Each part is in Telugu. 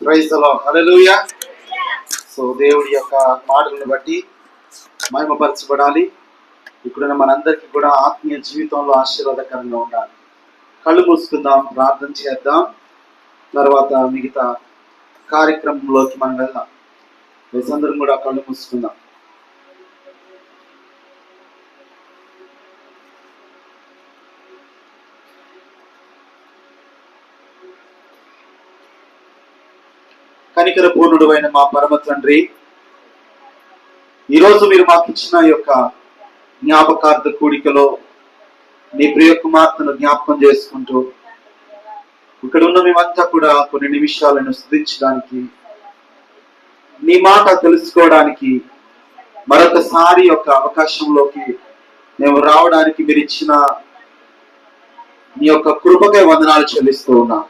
Praise the Lord, hallelujah. So దేవుడి యొక్క మాటలను బట్టి మహిమపరచబడాలి. ఇప్పుడున్న మనందరికీ కూడా ఆత్మీయ జీవితంలో ఆశీర్వాదకరంగా ఉండాలి. కళ్ళు మూసుకుందాం, ప్రార్థన చేద్దాం, తర్వాత మిగతా కార్యక్రమంలోకి మనం వెళ్దాం. అందరం కూడా కళ్ళు మూసుకుందాం. కనికర పూర్ణుడు అయిన మా పరమ తండ్రి, ఈరోజు మీరు మాకు ఇచ్చిన యొక్క జ్ఞాపకార్థ కూడికలో నీ ప్రియ కుమార్తెను జ్ఞాపకం చేసుకుంటూ ఇక్కడ ఉన్న మేమంతా కూడా కొన్ని నిమిషాలను స్తుతించడానికి, నీ మాట తెలుసుకోవడానికి మరొకసారి యొక్క అవకాశంలోకి మేము రావడానికి మీరు ఇచ్చిన నీ యొక్క కృపకై వందనాలు చెల్లిస్తూ ఉన్నాం.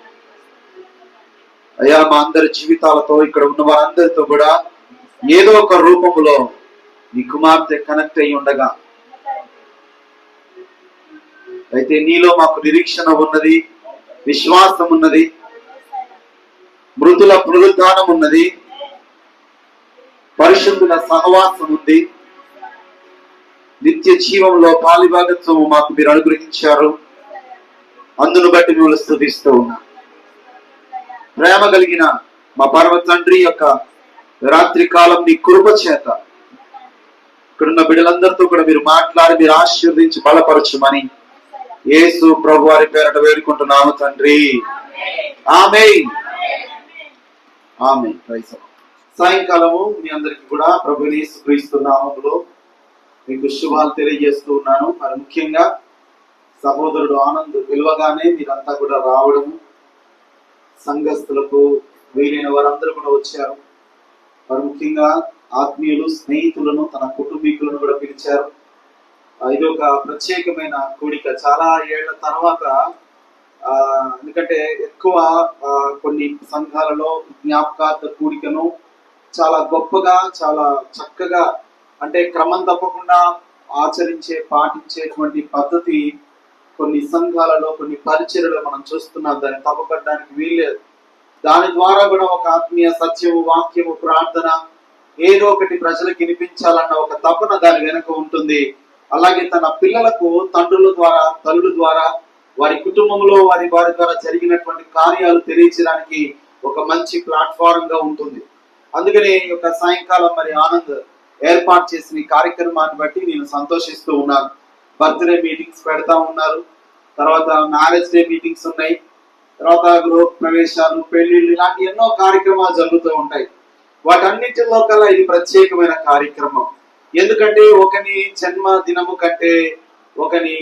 అయ్యా, మా అందరి జీవితాలతో ఇక్కడ ఉన్న వారందరితో కూడా ఏదో ఒక రూపంలో నీ కుమార్తె కనెక్ట్ అయి ఉండగా, అయితే నీలో మాకు నిరీక్షణ ఉన్నది, విశ్వాసం ఉన్నది, మృతుల పునరుద్ధానం ఉన్నది, పరిశుద్ధుల సహవాసం ఉంది, నిత్య జీవంలో పాలిభాగత్వము మాకు మీరు అనుగ్రహించారు. అందును బట్టి మిమ్మల్ని స్తుతిస్తూ ఉన్నాం. ప్రేమ కలిగిన మా పరమ తండ్రి యొక్క రాత్రి కాలం నీ కృప చేత ఇక్కడున్న బిడ్డలందరితో కూడా మీరు మాట్లాడి మీరు ఆశీర్వదించి బలపరచుమని యేసు ప్రభు వారి పేరట వేడుకుంటున్నాము తండ్రి. ఆమేన్, ఆమేన్. సాయంకాలము మీ అందరికి కూడా ప్రభు యేసు క్రీస్తు నామములో మీకు శుభాలు తెలియజేస్తూ ఉన్నాను. మరి ముఖ్యంగా సహోదరుడు ఆనంద్ పిలవగానే మీరంతా కూడా రావడము, సంఘస్థులకు వీలైన వారందరూ కూడా వచ్చారు. వారు ముఖ్యంగా ఆత్మీయులు, స్నేహితులను, తన కుటుంబీకులను కూడా పిలిచారు. ఇది ఒక ప్రత్యేకమైన కూడిక. చాలా ఏళ్ల తర్వాత, ఎందుకంటే ఎక్కువ కొన్ని సంఘాలలో జ్ఞాపకార్థ కూడికను చాలా గొప్పగా, చాలా చక్కగా, అంటే క్రమం తప్పకుండా పాటించేటువంటి పద్ధతి కొన్ని సంఘాలలో, కొన్ని పరిచర్యలు మనం చూస్తున్నాం. దాన్ని తప్పపడడానికి వీల్లేదు. దాని ద్వారా కూడా ఒక ఆత్మీయ సత్యము, వాక్యము, ప్రార్థన ఏదో ఒకటి ప్రజలకు వినిపించాలన్న ఒక తపన దాని వెనుక ఉంటుంది. అలాగే తన పిల్లలకు తండ్రుల ద్వారా, తల్లుల ద్వారా, వారి కుటుంబంలో వారి ద్వారా జరిగినటువంటి కార్యాలు తెలియచేయడానికి ఒక మంచి ప్లాట్ఫామ్ గా ఉంటుంది. అందుకని ఒక సాయంకాలం మరి ఆనంద్ ఏర్పాటు చేసిన ఈ కార్యక్రమాన్ని బట్టి నేను సంతోషిస్తూ ఉన్నాను. బర్త్డే మీటింగ్స్ పెడతా ఉన్నారు, తర్వాత మ్యారేజ్ డే మీటింగ్స్ ఉన్నాయి, తర్వాత గృహ ప్రవేశాలు, పెళ్లిళ్ళు, ఇలాంటి ఎన్నో కార్యక్రమాలు జరుగుతూ ఉంటాయి. వాటన్నిటిలో కల్లా ఇది ప్రత్యేకమైన కార్యక్రమం. ఎందుకంటే ఒకని జన్మ దినము కంటే ఒకని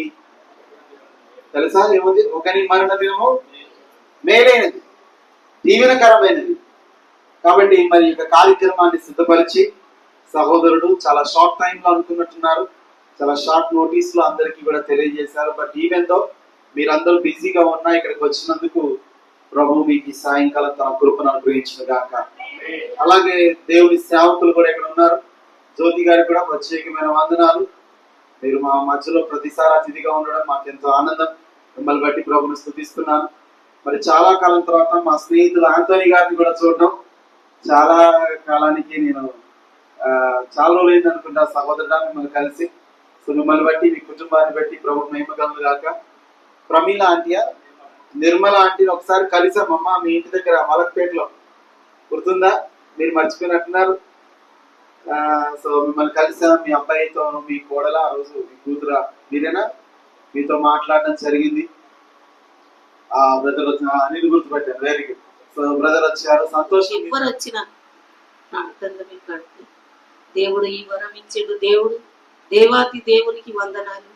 తెలుసా ఏముంది, ఒకని మరణ దినము మేలైనది, దీవెనకరమైనది. కాబట్టి మరి ఈ కార్యక్రమాన్ని సిద్ధపరిచి సహోదరుడు చాలా షార్ట్ టైం లో అనుకున్నట్టున్నారు, చాలా షార్ట్ నోటీస్ లో అందరికీ కూడా తెలియజేశారు. బట్ ఈవెన్ తో మీరందరూ బిజీగా ఉన్నా ఇక్కడికి వచ్చినందుకు ప్రభు మీకు ఈ సాయంకాలం తన కృపను అనుగ్రహించిన గాక. అలాగే దేవుని సేవకులు కూడా ఇక్కడ ఉన్నారు. జ్యోతి గారికి కూడా ప్రత్యేకమైన వందనాలు. మీరు మా మధ్యలో ప్రతిసారి అతిథిగా ఉండడం మాకు ఎంతో ఆనందం. మిమ్మల్ని బట్టి ప్రభుని స్తుతిస్తున్నాను. మరి చాలా కాలం తర్వాత మా స్నేహితులు ఆంటోనీ గారిని కూడా చూడడం, చాలా కాలానికి నేను చాలా రోజులైంది అనుకుంటా సహోదరుడా మిమ్మల్ని కలిసి. సో మిమ్మల్ని బట్టి, మీ కుటుంబాన్ని బట్టి ప్రభు మహిమ కలుగును గాక. ప్రమీల ఆంటీయా నిర్మల ఆంటీని ఒకసారి కలిసామమ్మా మీ ఇంటి దగ్గర మలక్పేటలో, గుర్తుందా? మీరు మర్చిపోయినట్టున్నారు. సో మిమ్మల్ని కలిసాం, మీ అబ్బాయితో, మీ కోడల, ఆ రోజు మీ కూతురా మీరేనా, మీతో మాట్లాడడం జరిగింది. బ్రదర్ వచ్చిన నేను గుర్తుపెట్టాను. Very good. సో బ్రదర్ వచ్చారు, సంతోషం. ఎవరు వచ్చిన దేవుడు ఈ వరం ఇచ్చాడు. దేవుడు దేవాతి దేవునికి వందనాలు.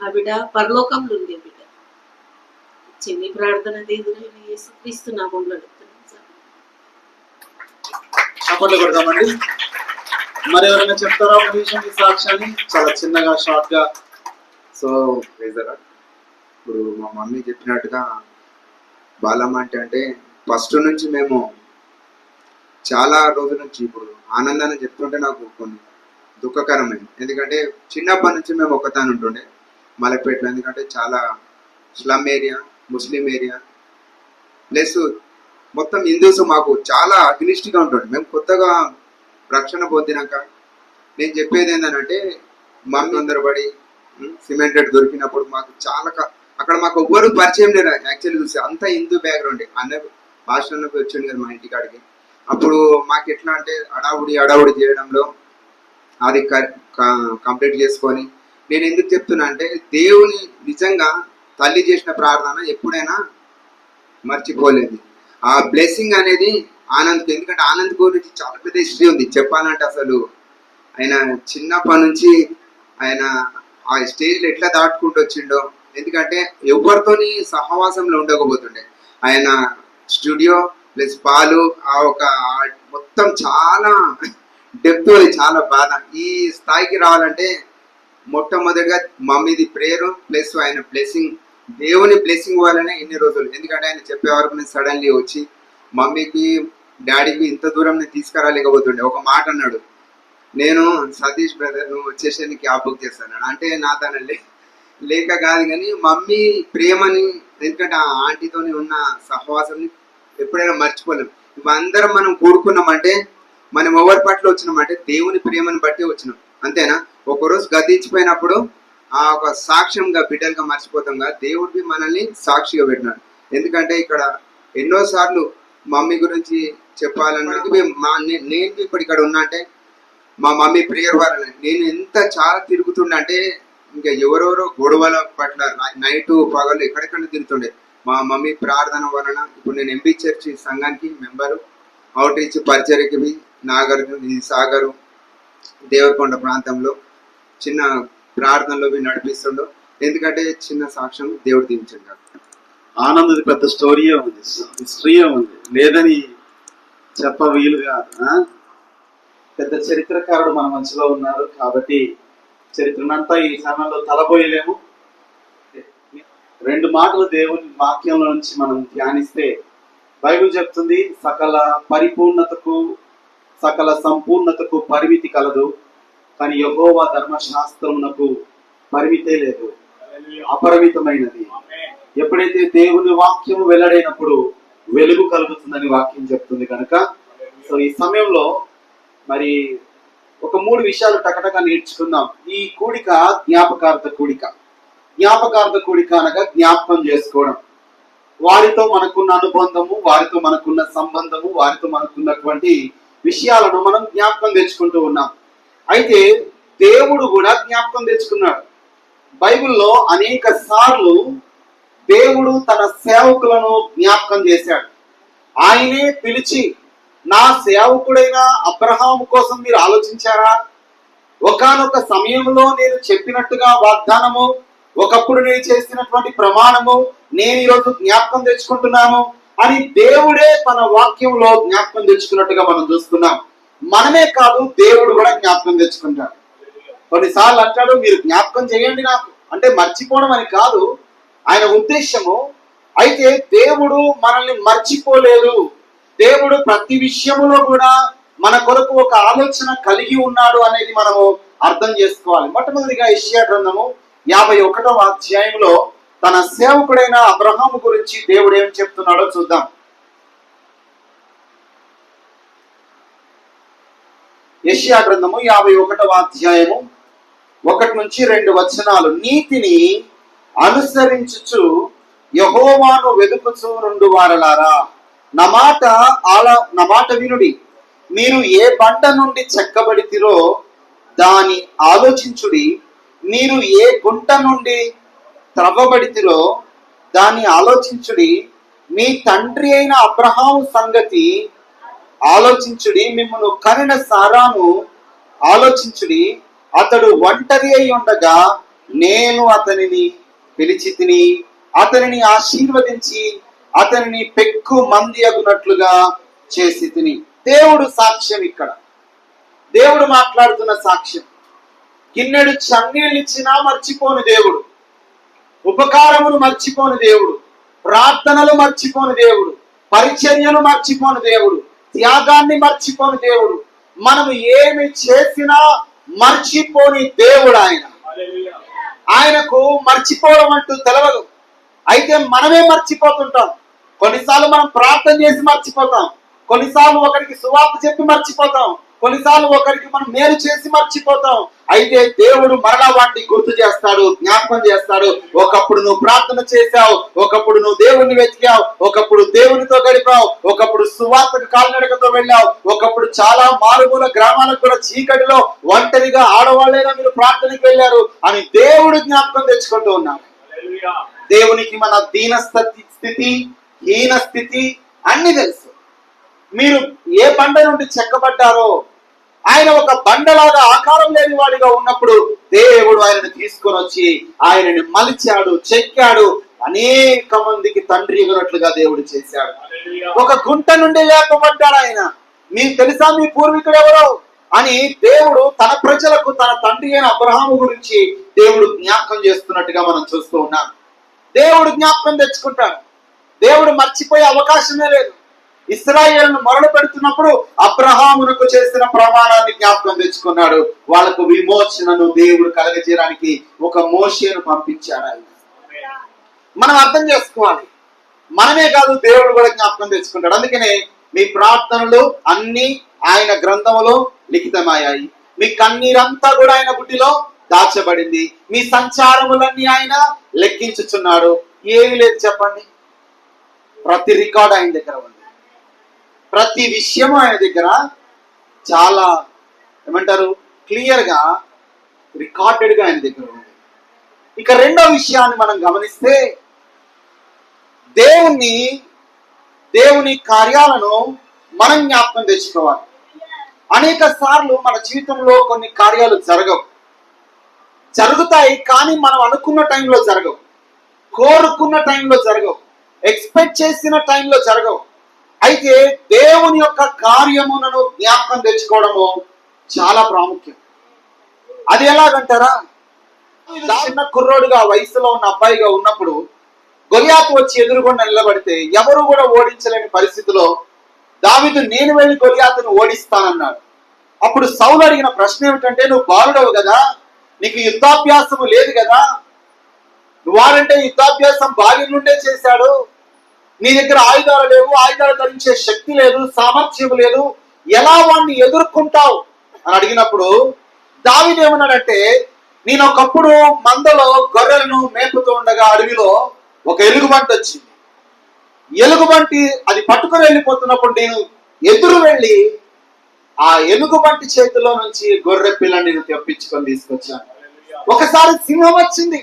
ఆ బిడ్డ పరలోకంలో ఉంది. బిడ్డ చిన్ని ప్రార్థన దేవుడైన యేసుక్రీస్తు నామములో చప్పట్లు కొడదామండి. మరి ఎవరైనా చెప్తారా ఒక నిమిషం ఈ సాక్ష్యాన్ని, చాలా చిన్నగా షార్ట్ గా? సో ఇప్పుడు మా మమ్మీ చెప్పినట్టుగా బాలమ్మ అంటే ఫస్ట్ నుంచి మేము చాలా రోజుల నుంచి, ఇప్పుడు ఆనందాన్ని చెప్తుంటే నాకు కొన్ని దుఃఖకరమైంది. ఎందుకంటే చిన్నప్పటి నుంచి మేము ఒక్కతాను ఉంటుండే మలక్పేటలో. ఎందుకంటే చాలా స్లమ్ ఏరియా, ముస్లిం ఏరియా, ప్లస్ మొత్తం హిందూస్ మాకు చాలా అగ్నిస్ట్గా ఉంటుండే. మేము కొత్తగా రక్షణ పొందినాక నేను చెప్పేది ఏంటంటే, మమ్మీ తొందరపడి సిమెంటెడ్ దొరికినప్పుడు మాకు చాలా అక్కడ మాకు ఎవ్వరు పరిచయం లేరు. యాక్చువల్లీ చూస్తే అంతా హిందూ బ్యాక్గ్రౌండ్. అన్న భాషలోకి వచ్చాడు కదా మా ఇంటికాడికి. అప్పుడు మాకు ఎట్లా అంటే అడావుడి చేయడంలో అది కంప్లీట్ చేసుకొని, నేను ఎందుకు చెప్తున్నా అంటే, దేవుని నిజంగా తల్లి చేసిన ప్రార్థన ఎప్పుడైనా మర్చిపోలేదు. ఆ బ్లెస్సింగ్ అనేది ఆనంద్కి, ఎందుకంటే ఆనంద్ గురించి చాలా పెద్ద హిస్టరీ ఉంది చెప్పాలంటే. అసలు ఆయన చిన్నప్పటి నుంచి ఆయన ఆ స్టేజ్లో ఎట్లా దాటుకుంటూ వచ్చిండో, ఎందుకంటే ఎవరితోని సహవాసంలో ఉండకపోతుండే. ఆయన స్టూడియో ప్లస్ పాలు ఆ ఒక మొత్తం చాలా డెప్త్, చాలా బాధ. ఈ స్థాయికి రావాలంటే మొట్టమొదటిగా మమ్మీది ప్రేయర్ ప్లస్ ఆయన బ్లెస్సింగ్, దేవుని బ్లెస్సింగ్ వల్లనే ఇన్ని రోజులు. ఎందుకంటే ఆయన చెప్పే వరకు నేను సడన్లీ వచ్చి మమ్మీకి డాడీకి ఇంత దూరం నేను తీసుకురాలేకపోతుండే. ఒక మాట అన్నాడు, నేను సతీష్ బ్రదర్ నువ్వు వచ్చేసి క్యాబ్ బుక్ చేస్తాను అంటే, నా తన లేక కాదు కానీ మమ్మీ ప్రేమని, ఎందుకంటే ఆ ఆంటీతోని ఉన్న సహవాసాన్ని ఎప్పుడైనా మర్చిపోలేము. అందరం మనం కూడుకున్నామంటే, మనం ఎవరి పట్ల వచ్చినామంటే దేవుని ప్రేమను బట్టి వచ్చినాం, అంతేనా? ఒకరోజు గతించిపోయినప్పుడు ఆ ఒక సాక్ష్యంగా బిడ్డలుగా మర్చిపోతాం కదా, దేవుడికి మనల్ని సాక్షిగా పెట్టినాడు. ఎందుకంటే ఇక్కడ ఎన్నోసార్లు మమ్మీ గురించి చెప్పాలన్నా, నేను ఇప్పుడు ఇక్కడ ఉన్నా అంటే మా మమ్మీ ప్రేయర్ వల్ల నేను ఎంత చాలా తిరుగుతుండే అంటే, ఇంకా ఎవరెవరో గొడవల పట్ల నైట్ పగలు ఎక్కడెక్కడ తిరుగుతుండే. మా మమ్మీ ప్రార్థన వలన ఇప్పుడు నేను ఎంపీ చర్చి సంఘానికి మెంబరు, అవుట్ రీచ్ పరిచర్యకి నాగార్జున సాగరు దేవరకొండ ప్రాంతంలో చిన్న ప్రార్థనలో నడిపిస్తుండో. ఎందుకంటే చిన్న సాక్ష్యం దేవుడు దించాడు. ఆనందది పెద్ద స్టోరీయే ఉంది, హిస్టరీయే ఉంది, లేదని చెప్ప వీలు కాదు. పెద్ద చరిత్రకారుడు మన మధ్యలో ఉన్నారు కాబట్టి చరిత్రనంతా ఈ సమయంలో తలబోయలేము. 2 మాటలు దేవుని వాక్యంలో నుంచి మనం ధ్యానిస్తే, బైబిల్ చెప్తుంది సకల పరిపూర్ణతకు సకల సంపూర్ణతకు పరిమితి కలదు, కానీ యెహోవా ధర్మశాస్త్రమునకు పరిమితే లేదు, అపరిమితమైనది. ఎప్పుడైతే దేవుని వాక్యం వెల్లడైనప్పుడు వెలుగు కలుగుతుందని వాక్యం చెప్తుంది కనుక, సో ఈ సమయంలో మరి ఒక 3 విషయాలు టకటగా నేర్చుకుందాం. ఈ కూడిక జ్ఞాపకార్థ కూడిక. జ్ఞాపకార్థ కూడిక అనగా జ్ఞాపకం చేసుకోవడం. వారితో మనకున్న అనుబంధము, వారితో మనకున్న సంబంధము, వారితో మనకున్నటువంటి విషయాలను మనం జ్ఞాపకం తెచ్చుకుంటూ ఉన్నాం. అయితే దేవుడు కూడా జ్ఞాపకం తెచ్చుకున్నాడు. బైబిల్లో అనేక సార్లు దేవుడు తన సేవకులను జ్ఞాపకం చేశాడు. ఆయనే పిలిచి, నా సేవకుడైన అబ్రహాము కోసం మీరు ఆలోచించారా? ఒకానొక సమయంలో నేను చెప్పినట్టుగా వాగ్దానము, ఒకప్పుడు నేను చేసినటువంటి ప్రమాణము నేను ఈరోజు జ్ఞాపకం తెచ్చుకుంటున్నాను అని దేవుడే తన వాక్యంలో జ్ఞాపకం తెచ్చుకున్నట్టుగా మనం చూస్తున్నాం. మనమే కాదు, దేవుడు కూడా జ్ఞాపకం తెచ్చుకుంటాడు. కొన్నిసార్లు అంటాడు, మీరు జ్ఞాపకం చేయండి నాకు అంటే మర్చిపోవడం అని కాదు ఆయన ఉద్దేశము. అయితే దేవుడు మనల్ని మర్చిపోలేదు. దేవుడు ప్రతి విషయంలో కూడా మన కొరకు ఒక ఆలోచన కలిగి ఉన్నాడు అనేది మనము అర్థం చేసుకోవాలి. మొట్టమొదటిగా యెషయా గ్రంథము 51వ అధ్యాయంలో తన సేవకుడైన అబ్రహాము గురించి దేవుడు ఏం చెప్తున్నాడో చూద్దాం. యెషయా గ్రంథము 51వ అధ్యాయము 1 నుంచి 2 వచనాలు. నీతిని అనుసరించుచు యెహోవాను వెదుకుచు నుండు వారలారా, నా మాట వినుడి. మీరు ఏ బండ నుండి చెక్కబడితిరో దాని ఆలోచించుడి. మీరు ఏ గుంట నుండి త్రవ్వబడితిరో దాన్ని ఆలోచించుడి. మీ తండ్రి అయిన అబ్రహాము సంగతి ఆలోచించుడి. మిమ్మల్ని కనిన సారాను ఆలోచించుడి. అతడు ఒంటరి అయి ఉండగా నేను అతనిని పిలిచి తిని అతనిని ఆశీర్వదించి అతనిని పెక్కు మంది అగునట్లుగా చేసి తిని. దేవుడు సాక్ష్యం, ఇక్కడ దేవుడు మాట్లాడుతున్న సాక్ష్యం. గిన్నెడు చన్నీళ్ళు ఇచ్చినా మర్చిపోని దేవుడు, ఉపకారములు మర్చిపోని దేవుడు, ప్రార్థనలు మర్చిపోని దేవుడు, పరిచర్యలు మర్చిపోని దేవుడు, త్యాగాన్ని మర్చిపోని దేవుడు, మనము ఏమి చేసినా మర్చిపోని దేవుడు ఆయన. ఆయనకు మర్చిపోవడం అంటూ తెలవదు. అయితే మనమే మర్చిపోతుంటాం. కొన్నిసార్లు మనం ప్రార్థన చేసి మర్చిపోతాం, కొన్నిసార్లు ఒకరికి సువార్త చెప్పి మర్చిపోతాం, కొన్నిసార్లు ఒకరికి మనం మేలు చేసి మర్చిపోతాం. అయితే దేవుడు మరలా వాటిని గుర్తు చేస్తాడు, జ్ఞాపకం చేస్తాడు. ఒకప్పుడు నువ్వు ప్రార్థన చేశావు, ఒకప్పుడు నువ్వు దేవుణ్ణి వెతికావు, ఒకప్పుడు దేవునితో గడిపావు, ఒకప్పుడు సువార్తకు కాలినడకతో వెళ్ళావు, ఒకప్పుడు చాలా మారుమూల గ్రామాలకు కూడా చీకటిలో ఒంటరిగా ఆడవాళ్ళైనా మీరు ప్రార్థనకు వెళ్ళారు అని దేవుడు జ్ఞాపకం తెచ్చుకుంటూ ఉన్నాడు. దేవునికి మన దీన స్థితి, హీన స్థితి అన్ని తెలుసు. మీరు ఏ బండ నుండి చెక్కబడ్డారో, ఆయన ఒక బండలాగా ఆకారం లేని వాడిగా ఉన్నప్పుడు దేవుడు ఆయనను తీసుకొని వచ్చి ఆయనని మలిచాడు, చెక్కాడు, అనేక మందికి తండ్రి ఇవ్వనట్లుగా దేవుడు చేశాడు. ఒక గుంట నుండి లేపబడ్డాడు ఆయన. మీకు తెలుసా మీ పూర్వీకుడు ఎవరో అని దేవుడు తన ప్రజలకు తన తండ్రి అయిన అబ్రహాము గురించి దేవుడు జ్ఞాపకం చేస్తున్నట్టుగా మనం చూస్తూ ఉన్నాం. దేవుడు జ్ఞాపకం తెచ్చుకుంటాడు. దేవుడు మర్చిపోయే అవకాశమే లేదు. ఇశ్రాయేలును మొరలు పెడుతున్నప్పుడు అబ్రహామునకు చేసిన ప్రమాణాన్ని జ్ఞాపకం తెచ్చుకున్నాడు. వాళ్ళకు విమోచనను దేవుడు కలగజేయడానికి ఒక మోషేను పంపించాడు ఆయన. మనం అర్థం చేసుకోవాలి. మనమే కాదు, దేవుడు కూడా జ్ఞాపకం తెచ్చుకుంటాడు. అందుకనే మీ ప్రార్థనలు అన్ని ఆయన గ్రంథములో లిఖితమయ్యాయి. మీ కన్నీరంతా కూడా ఆయన బుడ్డిలో దాచబడింది. మీ సంచారములన్నీ ఆయన లెక్కించుచున్నాడు. ఏమి లేదు చెప్పండి, ప్రతి రికార్డ్ ఆయన దగ్గర ఉంది. ప్రతి విషయము ఆయన దగ్గర చాలా ఏమంటారు క్లియర్ గా రికార్డెడ్ గా ఆయన దగ్గర ఉంది. ఇక రెండో విషయాన్ని మనం గమనిస్తే, దేవుని కార్యాలను మనం జ్ఞాపకం తెచ్చుకోవాలి. అనేక సార్లు మన జీవితంలో కొన్ని కార్యాలు జరుగుతాయి, కానీ మనం అనుకున్న టైంలో జరగవు, కోరుకున్న టైంలో జరగవు, ఎక్స్పెక్ట్ చేసిన టైంలో జరగవు. అయితే దేవుని యొక్క కార్యములను జ్ఞాపకం తెచ్చుకోవడము చాలా ప్రాముఖ్యం. అది ఎలాగంటారా, చిన్న కుర్రోడుగా వయసులో ఉన్న అబ్బాయిగా ఉన్నప్పుడు గొలియాతు వచ్చి ఎదురుకుండా నిలబడితే ఎవరు కూడా ఓడించలేని పరిస్థితిలో దావీదు నేను వెళ్ళి గొలియాతును ఓడిస్తానన్నాడు. అప్పుడు సౌలు అడిగిన ప్రశ్న ఏమిటంటే, నువ్వు బాలుడవు కదా, నీకు యుద్ధాభ్యాసము లేదు కదా, వారంటే యుద్ధాభ్యాసం బాల్యం నుండే చేశాడు, నీ దగ్గర ఆయుధాలు లేవు, ఆయుధాలు ధరించే శక్తి లేదు, సామర్థ్యం లేదు, ఎలా వాడిని ఎదుర్కొంటావు అని అడిగినప్పుడు దావీదు ఏమన్నాడంటే, నేను ఒకప్పుడు మందలో గొర్రెలను మేపుతూ ఉండగా అడవిలో ఒక ఎలుగుబంటి వచ్చింది. ఎలుగుబంటి అది పట్టుకొని వెళ్ళిపోతున్నప్పుడు నేను ఎదురు వెళ్ళి ఆ ఎలుగుబంటి చేతిలో నుంచి గొర్రె పిల్లని నేను తెప్పించుకొని తీసుకొచ్చాను. ఒకసారి సింహం వచ్చింది,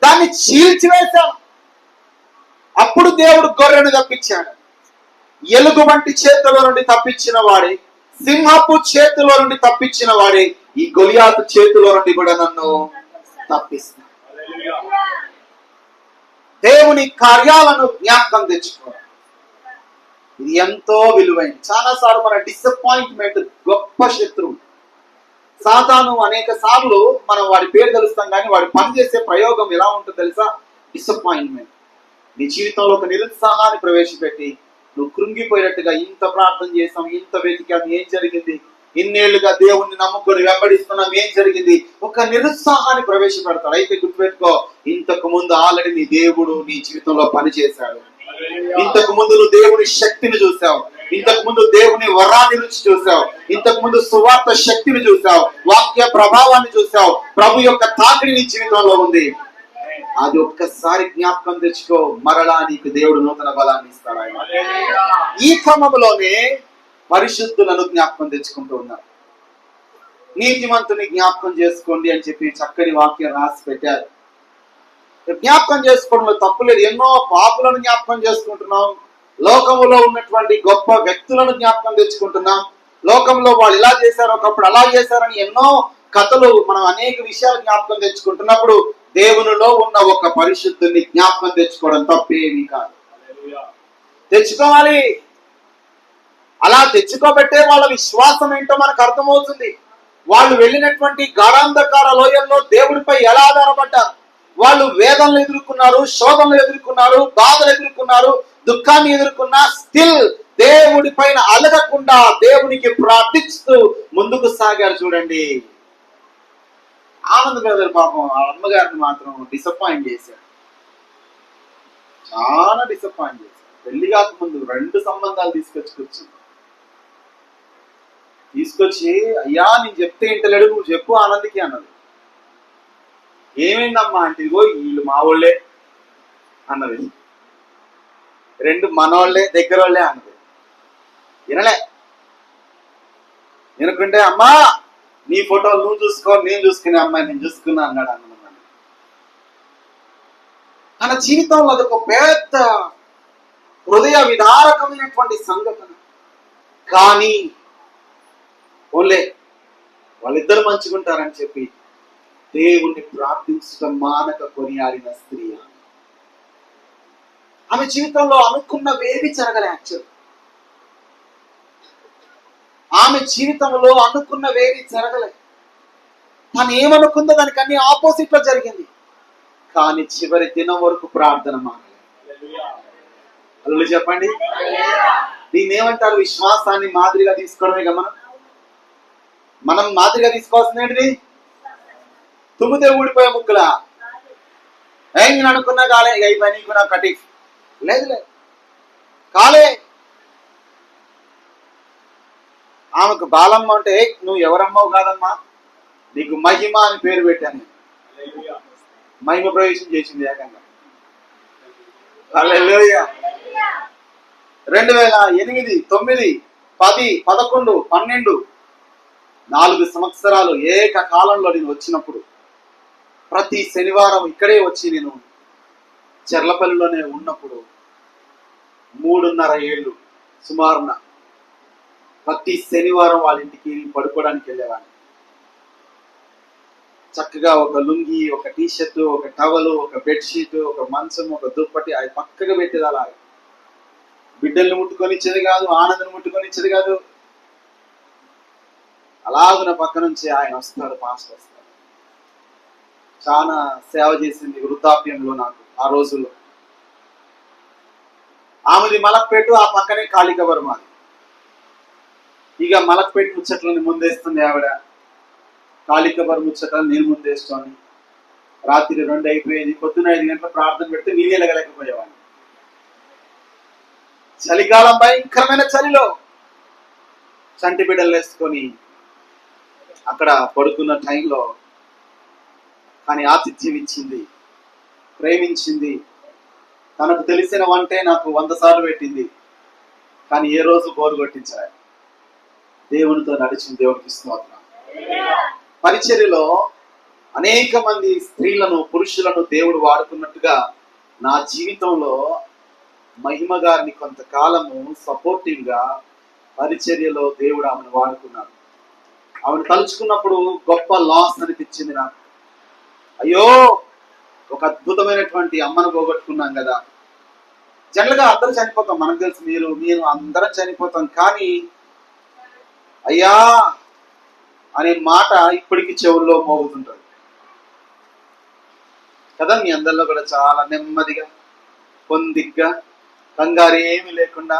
దాన్ని చీల్చివేశాను. అప్పుడు దేవుడు గొర్రెను తప్పించాడు. ఎలుగుబంటి చేతిలో నుండి తప్పించిన వాడే, సింహపు చేతిలో నుండి తప్పించిన వాడే ఈ గొలియాతు చేతిలో నుండి కూడా నన్ను తప్పిస్తాడు. దేవుని కార్యాలను జ్ఞాపకం తెచ్చుకోవాలి. ఇది ఎంతో విలువైంది. చాలాసార్లు మన డిసప్పాయింట్మెంట్ గొప్ప శత్రువు. సాతాను అనేక సార్లు మనం వాడి పేరు తెలుస్తాం, కానీ వాడి పని చేసే ప్రయోగం ఎలా ఉంటుందో తెలుసా? డిసప్పాయింట్మెంట్. నీ జీవితంలో ఒక నిరుత్సాహాన్ని ప్రవేశపెట్టి నువ్వు కృంగిపోయినట్టుగా, ఇంత ప్రార్థన చేసాం, ఇంత వెతికాం, ఏం జరిగింది, ఇన్నేళ్లుగా దేవుణ్ణి నమ్ముకొని వెంబడిస్తున్నాం, ఏం జరిగింది, ఒక నిరుత్సాహాన్ని ప్రవేశపెడతాడు. అయితే గుర్తుపెట్టుకో, ఇంతకు ముందు ఆల్రెడీ నీ దేవుడు నీ జీవితంలో పనిచేశాడు. ఇంతకు ముందు నువ్వు దేవుని శక్తిని చూసావు, ఇంతకు ముందు దేవుని వరాన్ని రుచి చూసావు, ఇంతకు ముందు సువార్త శక్తిని చూసావు, వాక్య ప్రభావాన్ని చూసావు, ప్రభు యొక్క తాకిడి నీ జీవితంలో ఉంది. అది ఒక్కసారి జ్ఞాపకం తెచ్చుకో, మరలా నీకు దేవుడు నూతన బలాన్ని ఇస్తాడు ఆయన. ఈ క్రమంలోనే పరిశుద్ధులను జ్ఞాపకం తెచ్చుకుంటూ ఉన్నారు. నీతిమంతుని జ్ఞాపకం చేసుకోండి అని చెప్పి చక్కని వాక్యం రాసి పెట్టారు. జ్ఞాపకం చేసుకోవడంలో తప్పులేదు. ఎన్నో పాపులను జ్ఞాపకం చేసుకుంటున్నాం, లోకములో ఉన్నటువంటి గొప్ప వ్యక్తులను జ్ఞాపకం తెచ్చుకుంటున్నాం. లోకంలో వాళ్ళు ఇలా చేశారు, ఒకప్పుడు అలా చేశారని ఎన్నో కథలు, మనం అనేక విషయాలు జ్ఞాపకం తెచ్చుకుంటున్నప్పుడు దేవునిలో ఉన్న ఒక పరిశుద్ధుని జ్ఞాపకం తెచ్చుకోవడం తప్పేమీ కాదు. తెచ్చుకోవాలి. అలా తెచ్చుకోబట్టే వాళ్ళ విశ్వాసం ఏంటో మనకు అర్థమవుతుంది. వాళ్ళు వెళ్ళినటువంటి గాఢాంధకార లోయల్లో దేవుడిపై ఎలా ఆధారపడ్డారు. వాళ్ళు వేదనలు ఎదుర్కొన్నారు, శోధనలు ఎదుర్కొన్నారు, బాధలు ఎదుర్కొన్నారు, దుఃఖాన్ని ఎదుర్కొన్నా స్టిల్ దేవుడి పైన అలగకుండా దేవునికి ప్రార్థిస్తూ ముందుకు సాగారు. చూడండి, ఆనంద్ బ్రదర్ పాపం ఆ అమ్మగారిని మాత్రం డిసప్పాయింట్ చేశారు, చాలా డిసప్పాయింట్ చేశారు. పెళ్లి కాకముందు 2 సంబంధాలు తీసుకొచ్చి అయ్యా నేను చెప్తే ఇంటలేడు, నువ్వు చెప్పు ఆనంద్కి అన్నది. ఏమైందమ్మా అంటే ఇదిగో వీళ్ళు మా వాళ్ళే అన్నది, 2 మనోళ్ళే దగ్గర వాళ్ళే అన్నది. వినలే. వినకుంటే అమ్మా నీ ఫోటోలు నువ్వు చూసుకో, నేను చూసుకునే అమ్మాయి నేను చూసుకున్నా అన్నాడు అన్నమాట. తన జీవితంలో అదొక పెద్ద హృదయ విదారకమైనటువంటి సంఘటన. కానీ ఓన్లే వాళ్ళిద్దరు మంచుకుంటారని చెప్పి దేవుణ్ణి ప్రార్థించడం మానక కొనియాడిన స్త్రీ. ఆమె జీవితంలో అనుకున్నవేవి జరగలే. యాక్చువల్ ఆమె జీవితంలో అనుకున్నవేవి జరగలే. తను ఏమనుకుందో దానికి అన్ని ఆపోజిట్ లో జరిగింది. కానీ చివరి దినం వరకు ప్రార్థన మానలేదు. అల్లు చెప్పండి, దీన్ని ఏమంటారు? విశ్వాసాన్ని మాదిరిగా తీసుకోవడమే కదా. మనం మాదిరిగా తీసుకోవాల్సింది ఏంటిది? తుమ్మితే ఊడిపోయే ముక్కులా నేను అనుకున్నా కాలే, ఇక ఈ పని కూడా కటి లేదు కాలే. ఆమెకు బాలమ్మ అంటే నువ్వు ఎవరమ్మవు కాదమ్మా, నీకు మహిమ అని పేరు పెట్టాను. మహిమ ప్రవేశం చేసింది ఏకంగా. 2008, 9, 10, 11, 12 4 సంవత్సరాలు ఏకకాలంలో నేను వచ్చినప్పుడు ప్రతి శనివారం ఇక్కడే వచ్చి నేను చెర్లపల్లిలోనే ఉన్నప్పుడు 3.5 ఏళ్ళు సుమారున ప్రతి శనివారం వాళ్ళ ఇంటికి పడుకోవడానికి వెళ్ళేవాడిని. చక్కగా ఒక లుంగి, ఒక టీషర్ట్, ఒక టవలు, ఒక బెడ్షీట్, ఒక మంచం, ఒక దుప్పటి అవి పక్కగా పెట్టేది. అలా బిడ్డల్ని ముట్టుకొని ఇచ్చేది కాదు, ఆనందను ముట్టుకొని ఇచ్చేది కాదు. అలాగున పక్క నుంచి ఆయన వస్తాడు, పాస్టర్ వస్తాడు. చాలా సేవ చేసింది వృద్ధాప్యంలో నాకు ఆ రోజుల్లో. ఆమెది మలక్పేట, ఆ పక్కనే కాళికవరం మాది. ఇక మలక్పేట ముచ్చట్లని ముందేస్తుంది ఆవిడ, కాళికవరం ముచ్చట్లని నేను ముందేస్తాను. రాత్రి 2 అయిపోయేది, పొద్దున 5 గంటల ప్రార్థన పెడితే నీళ్ళు ఎలగలేకపోయేవాడిని. చలికాలం భయంకరమైన చలిలో చంటి బిడ్డలు వేసుకొని అక్కడ పడుకున్న టైంలో కానీ ఆతిథ్యం ఇచ్చింది, ప్రేమించింది. తనకు తెలిసిన వంటే నాకు 100 సార్లు పెట్టింది. కానీ ఏ రోజు బోరు కొట్టించాలి. దేవునితో నడిచింది. దేవునికి స్తోత్రం. పరిచర్యలో అనేక మంది స్త్రీలను, పురుషులను దేవుడు వాడుకున్నట్టుగా నా జీవితంలో మహిమ గారిని కొంతకాలము సపోర్టివ్ గా పరిచర్యలో దేవుడు ఆమెను వాడుకున్నాడు. ఆమెను తలుచుకున్నప్పుడు గొప్ప లాస్ అనిపించింది నాకు. అయ్యో, ఒక అద్భుతమైనటువంటి అమ్మను పోగొట్టుకున్నాం కదా. జనరల్గా అందరూ చనిపోతాం, మనకు తెలుసు, మీరు అందరం చనిపోతాం. కానీ అయ్యా అనే మాట ఇప్పటికీ చెవుల్లో మోగుతుంటారు కదా. మీ అందరిలో కూడా చాలా నెమ్మదిగా, పొందిగ్గా, కంగారు ఏమీ లేకుండా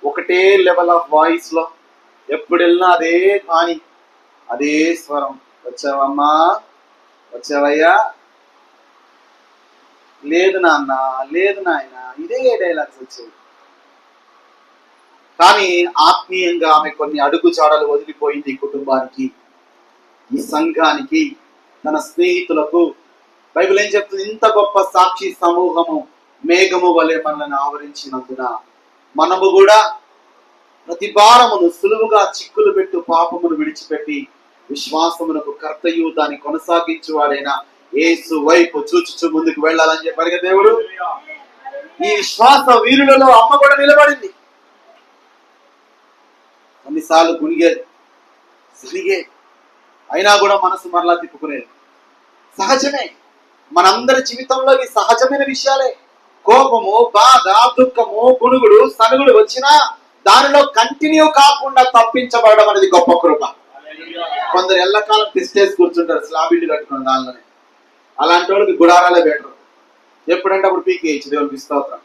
ఒకటే లెవెల్ ఆఫ్ వాయిస్ లో ఎప్పుడు వెళ్ళినా అదే బాణి, అదే స్వరం. వచ్చావమ్మా, వచ్చావయ్యా, లేదు నాన్న, లేదు నాయన, ఇదే డైలాగ్స్ వచ్చేవి. కానీ ఆత్మీయంగా ఆమె కొన్ని అడుగు జాడలు వదిలిపోయింది. కుటుంబానికి, ఈ సంఘానికి, తన స్నేహితులకు, బైబిల్ ఏం చెప్తుంది? ఇంత గొప్ప సాక్షి సమూహము మేఘము వలె మనల్ని ఆవరించినందున మనము కూడా ప్రతి భారమును సులువుగా చిక్కులు పెట్టు పాపమును విడిచిపెట్టి విశ్వాసమునకు కర్తయు దాన్ని కొనసాగించువాడైన యేసు వైపు చూచుచు ముందుకు వెళ్ళాలని చెప్పారు కదా దేవుడు. ఈ విశ్వాస వీరులలో అమ్మ కూడా నిలబడింది. కొన్నిసార్లు గునిగేది, సిరిగే, అయినా కూడా మనసు మరలా తిప్పుకునేది. సహజమే, మనందరి జీవితంలో ఈ సహజమైన విషయాలే. కోపము, బాధ, దుఃఖము, గుణుగుడు, సనుగుడు వచ్చినా దానిలో కంటిన్యూ కాకుండా తప్పించబడడం అనేది గొప్ప కృప. కొందరు ఎల్లకాలం తిష్టేసి కూర్చుంటారు స్లాబ్ ఇల్లు కట్టుకున్న దానిలోనే. అలాంటి వాళ్ళకి గుడారాలే బెటర్. ఎప్పుడంటే అప్పుడు పీకేయచ్చు దేవునికి స్తోత్రం.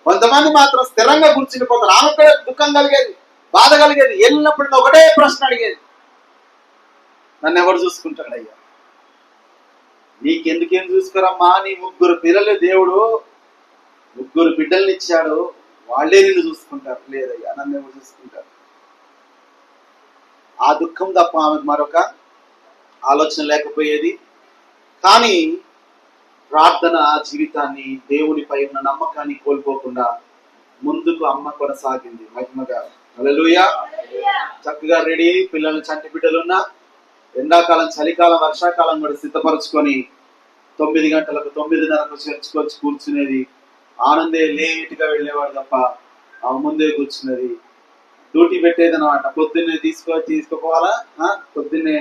కొంతమంది మాత్రం స్థిరంగా కూర్చునిపోతారు. ఆమె కూడా దుఃఖం కలిగేది, బాధ కలిగేది. వెళ్ళినప్పుడు ఒకటే ప్రశ్న అడిగేది, నన్ను ఎవరు చూసుకుంటాడు అయ్యా? నీకెందుకేం చూసుకోరమ్మా, నీ 3 పిల్లలు దేవుడు 3 బిడ్డల్ని ఇచ్చాడు, వాళ్ళే నిన్ను చూసుకుంటారు. లేదయ్యా, నన్ను ఎవరు చూసుకుంటారు? ఆ దుఃఖం తప్ప ఆమెకు మరొక ఆలోచన లేకపోయేది. కానీ ప్రార్థన జీవితాన్ని, దేవునిపై ఉన్న నమ్మకాన్ని కోల్పోకుండా ముందుకు అమ్మ కొనసాగింది మహిమగా. హల్లెలూయా. చక్కగా రెడీ, పిల్లలు చంటి బిడ్డలున్నా, ఎండాకాలం, చలికాలం, వర్షాకాలం కూడా సిద్ధపరచుకొని 9 గంటలకు 9:30కు చేర్చుకొచ్చి కూర్చునేది. ఆనందే లేట్గా వెళ్ళేవాడు తప్ప ఆమె ముందే కూర్చున్నది. డ్యూటీ పెట్టేది అనమాట. పొద్దున్నే తీసుకోపోవాలా, పొద్దున్నే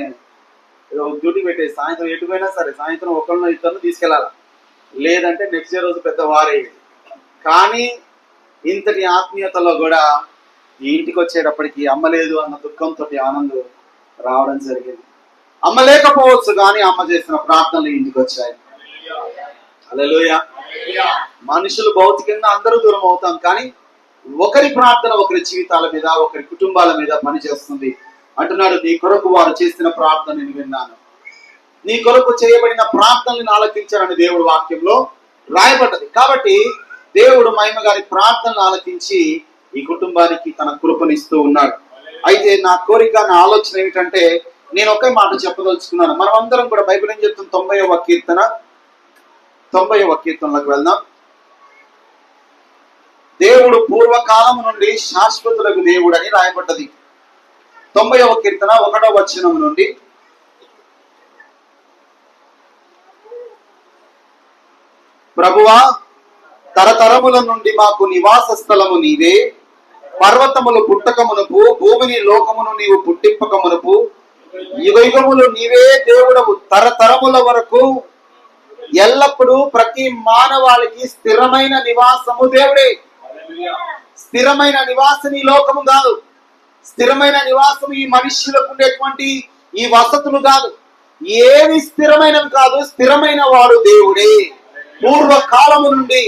డ్యూటీ పెట్టేది. సాయంత్రం ఎటుపోయినా సరే సాయంత్రం 1-2 తీసుకెళ్ళాలి, లేదంటే నెక్స్ట్ డే రోజు పెద్ద వారేది. కానీ ఇంతటి ఆత్మీయతలో కూడా ఈ ఇంటికి వచ్చేటప్పటికి అమ్మ లేదు అన్న దుఃఖంతో ఆనందం రావడం జరిగింది. అమ్మ లేకపోవచ్చు కానీ అమ్మ చేసిన ప్రార్థనలు ఇంటికి వచ్చాయి. హల్లెలూయా. మనుషులు భౌతికంగా అందరూ దూరం అవుతాం, కానీ ఒకరి ప్రార్థన ఒకరి జీవితాల మీద, ఒకరి కుటుంబాల మీద పనిచేస్తుంది. అంటున్నాడు, నీ కొరకు వారు చేసిన ప్రార్థన నేను విన్నాను. నీ కొరకు చేయబడిన ప్రార్థనలను ఆలకించారని దేవుడు వాక్యంలో రాయబడ్డది. కాబట్టి దేవుడు మహిమ గారి ప్రార్థనలు ఆలకించి ఈ కుటుంబానికి తన కృపనిస్తూ ఉన్నాడు. అయితే నా కోరిక, నా ఆలోచన ఏమిటంటే, నేను ఒకే మాట చెప్పదలుచుకున్నాను. మనం అందరం కూడా బైబిల్ ఏం చెప్తుంది? 90వ కీర్తనలోకి వెళ్దాం. దేవుడు పూర్వకాలము నుండి శాశ్వతులకు దేవుడు అని రాయబడ్డది. 90వ కీర్తన 1వ వచనం నుండి, ప్రభువా, తరతరముల నుండి మాకు నివాస స్థలము నీవే. పర్వతములు పుట్టకమునుపు, భూమిని లోకమును నీవు పుట్టింపకమునుపు, యుగయుగములు నీవే దేవుడవు. తరతరముల వరకు ఎల్లప్పుడూ ప్రతి మానవాళికి స్థిరమైన నివాసము దేవుడే. స్థిరమైన నివాసం ఈ లోకము కాదు. స్థిరమైన నివాసం ఈ మనుష్యులకు ఉండేటువంటి ఈ వసతులు కాదు. ఏవి స్థిరమైనవి కాదు. స్థిరమైన వాడు దేవుడే. పూర్వకాలము నుండి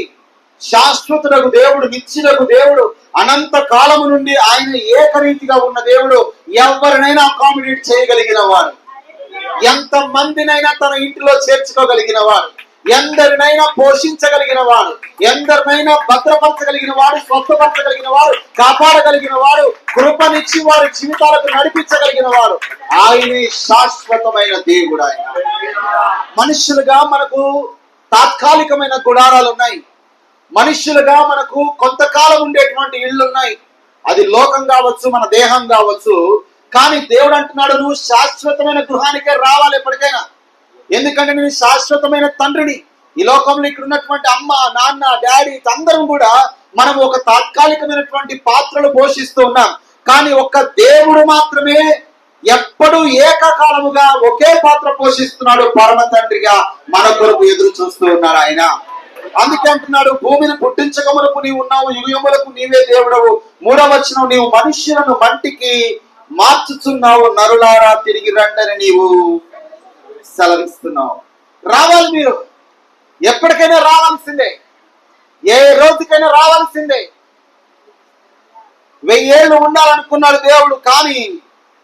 శాశ్వతులకు దేవుడు, నిత్యులకు దేవుడు, అనంత కాలము నుండి ఆయన ఏకరీతిగా ఉన్న దేవుడు. ఎవరినైనా అకామిడేట్ చేయగలిగిన వాడు, ఎంత మందినైనా తన ఇంటిలో చేర్చుకోగలిగిన వాడు, ఎందరినైనా పోషించగలిగిన వాడు, ఎందరినైనా భద్రపరచగలిగిన వాడు, స్వస్థపరచగలిగిన వాడు, కాపాడగలిగిన వాడు, కృపనిచ్చి వారి జీవితాలకు నడిపించగలిగిన వాడు. ఆయనే శాశ్వతమైన దేవుడు. ఆయన మనుషులుగా మనకు తాత్కాలికమైన గుడారాలు ఉన్నాయి. మనుష్యులుగా మనకు కొంతకాలం ఉండేటువంటి ఇళ్ళు ఉన్నాయి. అది లోకం కావచ్చు, మన దేహం కావచ్చు. కానీ దేవుడు అంటున్నాడు, నువ్వు శాశ్వతమైన గృహానికే రావాలి ఎప్పటికైనా. ఎందుకంటే నేను శాశ్వతమైన తండ్రిని. ఈ లోకంలో ఇక్కడ ఉన్నటువంటి అమ్మ, నాన్న, డాడీ అందరం కూడా మనం ఒక తాత్కాలికమైనటువంటి పాత్రలు పోషిస్తూ ఉన్నాం. కానీ ఒక్క దేవుడు మాత్రమే ఎప్పుడు ఏకకాలముగా ఒకే పాత్ర పోషిస్తున్నాడు. పరమ తండ్రిగా మన కొరకు ఎదురు చూస్తూ ఉన్నాడు ఆయన. అందుకే అంటున్నాడు, భూమిని పుట్టించకమునకు నీవు ఉన్నావు, యుగములకు నీవే దేవుడవు. 3వ వచనం, నీవు మనుష్యులను మంటికి మార్చుచున్నావు, నరులారా తిరిగి రండని నీవు సెలవిస్తున్నావు. రావాలి, మీరు ఎప్పటికైనా రావాల్సిందే, ఏ రోజుకైనా రావాల్సిందే. 1000 ఏళ్ళు ఉండాలనుకున్నాడు దేవుడు, కానీ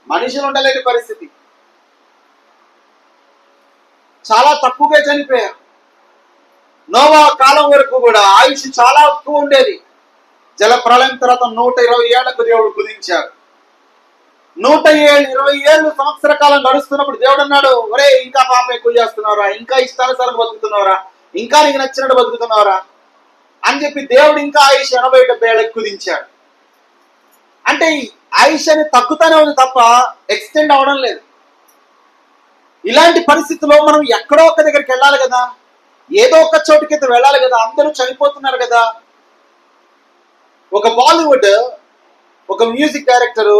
మనుషులు ఉండలేని పరిస్థితి. చాలా తక్కువగా చనిపోయారు. నోవా కాలం వరకు కూడా ఆయుష్ చాలా ఎక్కువ ఉండేది. జల ప్రళయం తర్వాత 120 ఏళ్లకు దేవుడు కుదించాడు. 20 సంవత్సర కాలం గడుస్తున్నప్పుడు దేవుడు అన్నాడు, ఒరే ఇంకా పాప ఎక్కువ చేస్తున్నారా, ఇంకా ఇష్టానుసారం బతుకుతున్నారా, ఇంకా నీకు నచ్చినట్టు బతుకుతున్నారా అని చెప్పి దేవుడు ఇంకా ఆయుష్ 80-70 ఏళ్ళు ఎక్కువ దించాడు. అంటే ఆయుష్ అనేది తగ్గుతానే ఉంది తప్ప ఎక్స్టెండ్ అవడం లేదు. ఇలాంటి పరిస్థితుల్లో మనం ఎక్కడో ఒక దగ్గరికి వెళ్ళాలి కదా, ఏదో ఒక చోటుకైతే వెళ్ళాలి కదా. అందరూ చనిపోతున్నారు కదా. ఒక బాలీవుడ్ ఒక మ్యూజిక్ డైరెక్టరు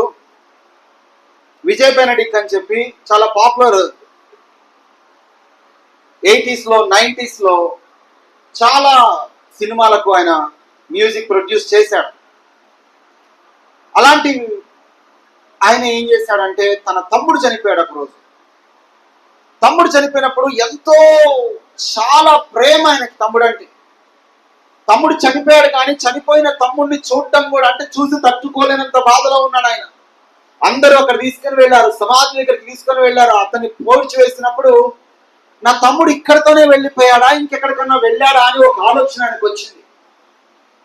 విజయ్ బెనడిక్ అని చెప్పి చాలా పాపులర్, 80s లో 90s లో చాలా సినిమాలకు ఆయన మ్యూజిక్ ప్రొడ్యూస్ చేశాడు. అలాంటి ఆయన ఏం చేశాడంటే, తన తమ్ముడు చనిపోయాడు ఒక రోజు. తమ్ముడు చనిపోయినప్పుడు ఎంతో చాలా ప్రేమ ఆయనకి తమ్ముడు అంటే. తమ్ముడు చనిపోయాడు, కానీ చనిపోయిన తమ్ముడిని చూడటం కూడా, అంటే చూసి తట్టుకోలేనంత బాధలో ఉన్నాడు ఆయన. అందరూ అక్కడ తీసుకొని వెళ్ళారు, సమాధి దగ్గరికి తీసుకొని వెళ్ళారు. అతన్ని పోల్చి వేసినప్పుడు నా తమ్ముడు ఇక్కడితోనే వెళ్ళిపోయాడా, ఇంకెక్కడికన్నా వెళ్ళాడా అని ఒక ఆలోచన ఆయనకు వచ్చింది.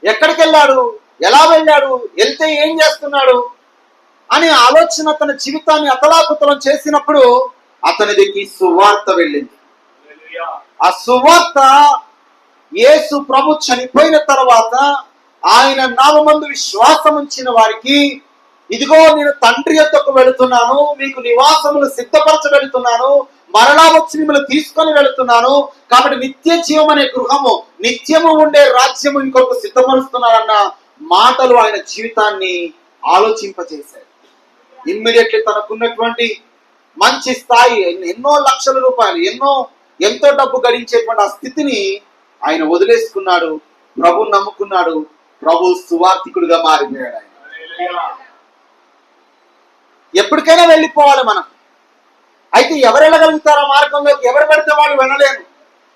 ఎక్కడికి వెళ్ళాడు, ఎలా వెళ్ళాడు, వెళ్తే ఏం చేస్తున్నాడు అని ఆలోచన తన జీవితాన్ని అతలాకుతలం చేసినప్పుడు అతనిదికి సువార్త వెళ్ళింది. ఆ సువార్త యేసు ప్రభు చనిపోయిన తర్వాత ఆయన నామమందు విశ్వాసం ఉంచిన వారికి, ఇదిగో నేను తండ్రి యొద్దకు వెళుతున్నాను, మీకు నివాసములు సిద్ధపరచ వెళుతున్నాను, మరలా వచ్చి మిమ్మల్ని తీసుకొని వెళుతున్నాను, కాబట్టి నిత్య జీవం అనే గృహము, నిత్యము ఉండే రాజ్యము ఇంకొక సిద్ధపరుస్తున్నారన్న మాటలు ఆయన జీవితాన్ని ఆలోచింపజేశాయి. ఇమ్మీడియట్లీ తనకున్నటువంటి మంచి స్థాయి, ఎన్నో లక్షల రూపాయలు, ఎంతో డబ్బు గడించేటువంటి ఆ స్థితిని ఆయన వదిలేసుకున్నాడు. ప్రభువుని నమ్ముకున్నాడు. ప్రభు సువార్థికుడిగా మారిపోయాడు ఆయన. ఎప్పటికైనా వెళ్ళిపోవాలి మనం. అయితే ఎవరు వెళ్ళగలుగుతారు ఆ మార్గంలోకి? ఎవరు పడితే వాళ్ళు వెళ్ళలేరు.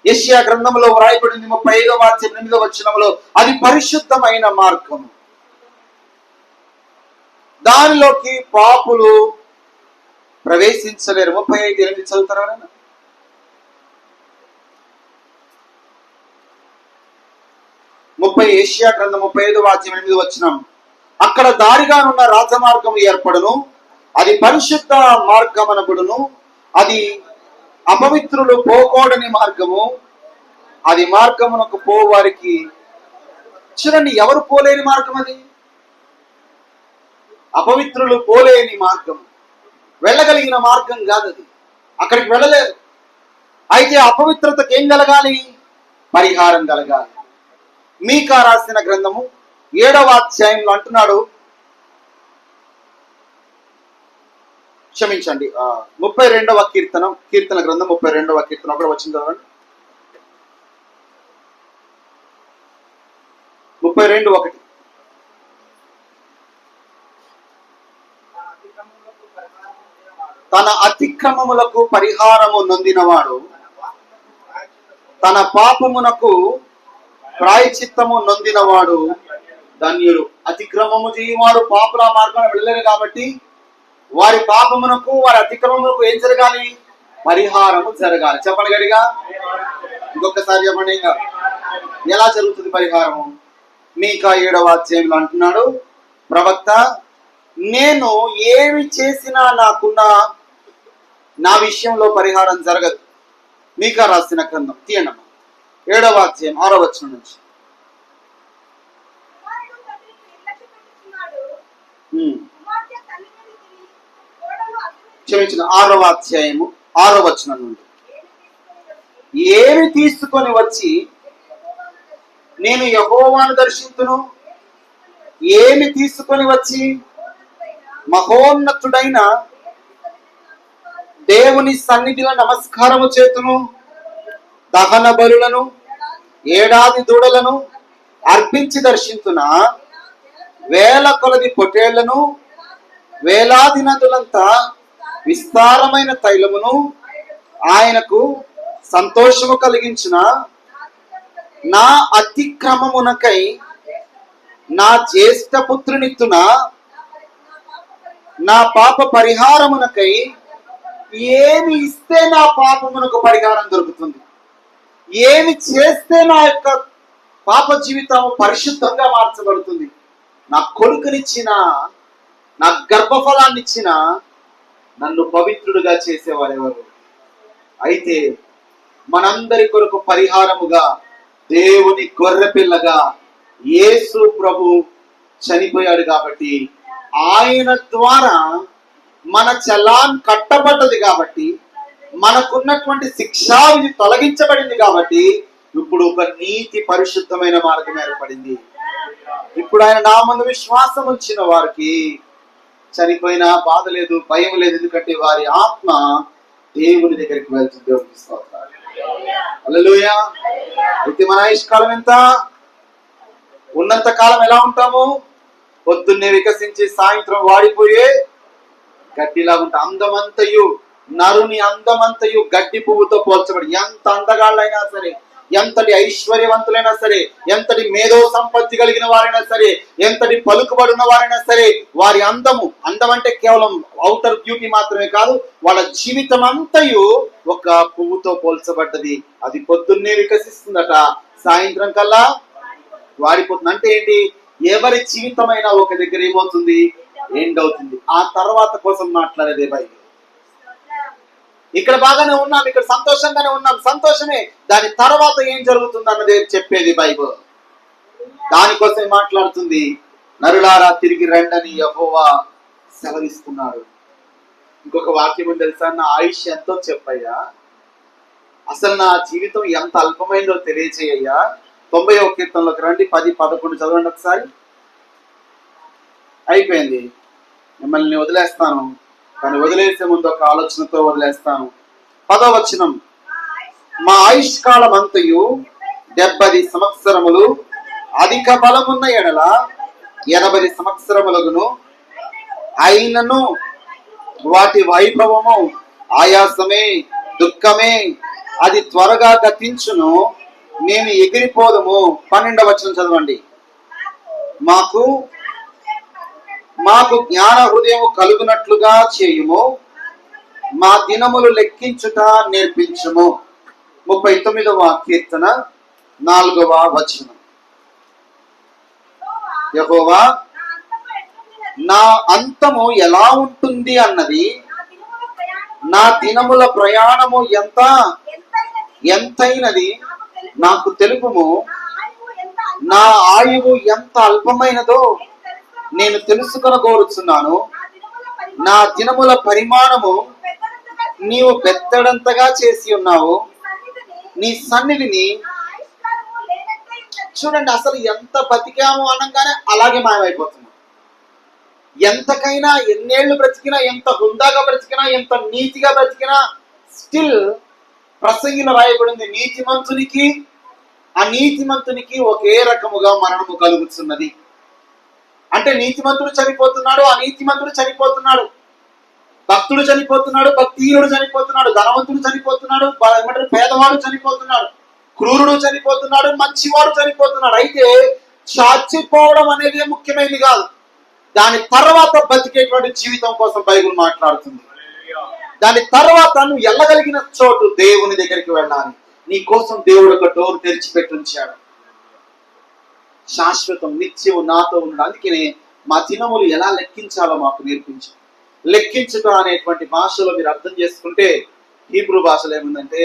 యెషయా గ్రంథంలో వ్రాయబడింది 35-8 అది పరిశుద్ధమైన మార్గం, దానిలోకి పాపులు ప్రవేశించలేరు. 35:8 చదువుతారా? యెషయా గ్రంథం 35:8 అక్కడ దారిగానున్న రాజమార్గము ఏర్పడును, అది పరిశుద్ధ మార్గమనబడును, అది అపవిత్రులు పోకూడని మార్గము, అది మార్గమునకు పోవారికి. చూడండి, ఎవరు పోలేని మార్గం అది. అపవిత్రులు పోలేని మార్గం, వెళ్ళగలిగిన మార్గం కాదు అది. అక్కడికి వెళ్ళలేరు. అయితే అపవిత్రతకి ఏం కలగాలి? పరిహారం కలగాలి. మీకా రాసిన గ్రంథము 7వ అధ్యాయంలో అంటున్నాడు, క్షమించండి, 32వ కీర్తన గ్రంథం 32వ కీర్తన ఒకటి వచ్చింది కదండి. 32:1 తన అతిక్రమములకు పరిహారము నొందినవాడు, తన పాపమునకు ప్రాయచిత్తము నొందినవాడు ధన్యుడు. అతిక్రమము చేయవారు పాపుల మార్గం వెళ్ళలేరు కాబట్టి వారి పాపమునకు, వారి అతిక్రమమునకు ఏం జరగాలి? పరిహారము జరగాలి. చెప్పండి గడిగా, ఇంకొకసారి చెప్పండి. ఎలా జరుగుతుంది పరిహారము? మీకా 7వ అధ్యాయంలో అంటున్నాడు ప్రవక్త, నేను ఏమి చేసినా నా విషయంలో పరిహారం జరగదు. మీకా రాసిన గ్రంథం తీయండి 7వ అధ్యాయం 6వ వచనం నుంచి. క్షమించిన 6వ అధ్యాయము 6వ వచనం నుండి. ఏమి తీసుకొని వచ్చి నేను యెహోవాను దర్శింతును, ఏమి తీసుకొని వచ్చి మహోన్నతుడైన దేవుని సన్నిధిలో నమస్కారము చేతును, దహన బలులను, ఏడాది దూడలను అర్పించి దర్శించునా, వేల కొలది పొటేళ్లను, వేలాది నదులంతా విస్తారమైన తైలమును ఆయనకు సంతోషము కలిగించిన, నా అతిక్రమమునకై నా జ్యేష్ఠ పుత్రునిత్తున, నా పాప పరిహారమునకై ఏమి ఇస్తే నా పాపమునకు పరిహారం దొరుకుతుంది, ఏమి చేస్తే నా యొక్క పాప జీవితం పరిశుద్ధంగా మార్చబడుతుంది. నా కొడుకునిచ్చిన, నాకు గర్భఫలాన్ని ఇచ్చిన నన్ను పవిత్రుడుగా చేసేవారు ఎవరు? అయితే మనందరి కొరకు పరిహారముగా దేవుని గొర్రెపిల్లగా యేసు ప్రభు చనిపోయాడు కాబట్టి ఆయన ద్వారా మన చలాన్ కట్టబడ్డది కాబట్టి మనకున్నటువంటి శిక్షా విధి తొలగించబడింది కాబట్టి ఇప్పుడు ఒక నీతి పరిశుద్ధమైన మార్గం ఏర్పడింది. ఇప్పుడు ఆయన నామందు విశ్వాసం ఉంచిన వారికి చనిపోయినా బాధ లేదు, భయం లేదు. ఎందుకంటే వారి ఆత్మ దేవుని దగ్గరికి వెళ్తుంది. దేవునికి స్తోత్రాలు. హల్లెలూయా. అయితే మన ఆయుష్కాలం ఎంత? ఉన్నంత కాలం ఎలా ఉంటాము? పొద్దున్నే వికసించి సాయంత్రం వాడిపోయే గడ్డిలా ఉంటాం. అందమంతయు, నరుని అందమంతయు గడ్డి పువ్వుతో పోల్చబడి, ఎంత అందగాళ్ళైనా సరే, ఎంతటి ఐశ్వర్యవంతులైనా సరే, ఎంతటి మేధో సంపత్తి కలిగిన వారైనా సరే, ఎంతటి పలుకుబడి ఉన్న వారైనా సరే, వారి అందం అంటే కేవలం ఔటర్ బ్యూటీ మాత్రమే కాదు, వాళ్ళ జీవితం అంతయు ఒక పువ్వుతో పోల్చబడ్డది. అది పొద్దున్నే వికసిస్తుందట, సాయంత్రం కల్లా వాడిపోతుంది. అంటే ఏంటి? ఎవరి జీవితమైనా ఒక దగ్గర ఏమవుతుంది? ఎండ్ అవుతుంది. ఆ తర్వాత కోసం మాట్లాడేదే బైబిల్. ఇక్కడ బాగానే ఉన్నాం, ఇక్కడ సంతోషంగానే ఉన్నాం, సంతోషమే. దాని తర్వాత ఏం జరుగుతుంది అన్నది చెప్పేది బైబిల్. దానికోసం మాట్లాడుతుంది. నరులారా తిరిగి రండని యెహోవా సెలవిస్తున్నాడు. ఇంకొక వాక్యం ఉంది తెలుసా? నా ఆయుష్ ఎంతో చెప్పయ్యా, అసలు నా జీవితం ఎంత అల్పమైందో తెలియచేయ్యా. 90వ కీర్తనలోకి రండి, 10, 11 చదవండి ఒకసారి. అయిపోయింది. మిమ్మల్ని వదిలేస్తాను, కానీ వదిలేసే ముందు ఒక ఆలోచనతో వదిలేస్తాను. 10వ వచనం, మా ఆయుష్కాలం అంతయు 70 సంవత్సరములు, అధిక బలమున్న ఎడల 80 సంవత్సరములగును. అయినను వాటి వైభవము ఆయాసమే, దుఃఖమే, అది త్వరగా గతించును, మేము ఎగిరిపోదము. 12వ వచనం చదవండి. మాకు జ్ఞాన హృదయము కలుగునట్లుగా చేయుము, మా దినములు లెక్కించుట నేర్పించుము. 39వ కీర్తన 4వ వచనం. యెహోవా నా అంతము ఎలా ఉంటుంది అన్నది, నా దినముల ప్రయాణము ఎంతైనది నాకు తెలుపుము. నా ఆయువు ఎంత అల్పమైనదో నేను తెలుసుకొనగోరుచున్నాను. నా దినముల పరిమాణము నీవు పెద్దడంతగా చేసి ఉన్నావు. నీ సన్నిధిని చూడండి. అసలు ఎంత బతికాము అనగానే అలాగే మాయమైపోతున్నాం. ఎంతకైనా, ఎన్నేళ్లు బ్రతికినా, ఎంత హుందాగా బ్రతికినా, ఎంత నీతిగా బ్రతికినా, స్టిల్ ప్రసంగిలో రాయబడింది, నీతిమంతునికి అనీతిమంతునికి ఒకే రకముగా మరణము కలుగుతున్నది. అంటే నీతిమంతుడు చనిపోతున్నాడు, అనీతిమంతుడు చనిపోతున్నాడు, భక్తుడు చనిపోతున్నాడు, భక్తిహీనుడు చనిపోతున్నాడు, ధనవంతుడు చనిపోతున్నాడు, పేదవాడు చనిపోతున్నాడు, క్రూరుడు చనిపోతున్నాడు, మంచివాడు చనిపోతున్నాడు. అయితే చచ్చిపోవడం అనేది ముఖ్యమైనది కాదు. దాని తర్వాత బతికేటువంటి జీవితం కోసం బైబిల్ మాట్లాడుతుంది. దాని తర్వాత నువ్వు వెళ్ళగలిగిన చోటు దేవుని దగ్గరికి వెళ్ళాలి. నీ కోసం దేవుడు ఒక డోర్ తెరిచిపెట్టి ఉంచాడు. శాశ్వతం, నిత్యం నాతో ఉన్నాడు. అందుకనే మా దినములు ఎలా లెక్కించాలో మాకు నేర్పించు. లెక్కించుట అనేటువంటి భాషలో మీరు అర్థం చేసుకుంటే, హీబ్రూ భాషలో ఏముందంటే,